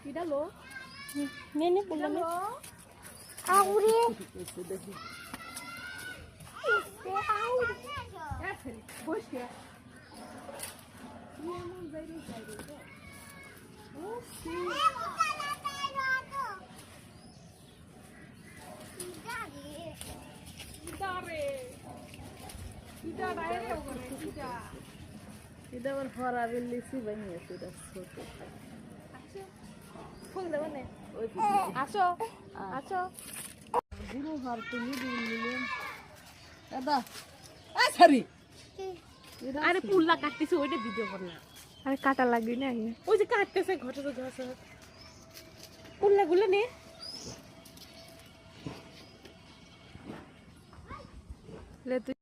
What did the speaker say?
Idalo. Nene pulang. Aure. Boş ya. Ida bar fara belli si baniyeছে এটা ছোট phone দেব না ওই আসো আসো গুরু হার তুমি দিলেন দাদা আ সরি আরে পুল্লা কাটতেছে ওইটা ভিডিও করলাম আরে কাটা লাগবে না ওই যে কাটতেছে ঘটে তো ঘাস পুল্লা গুলো নে লে তুই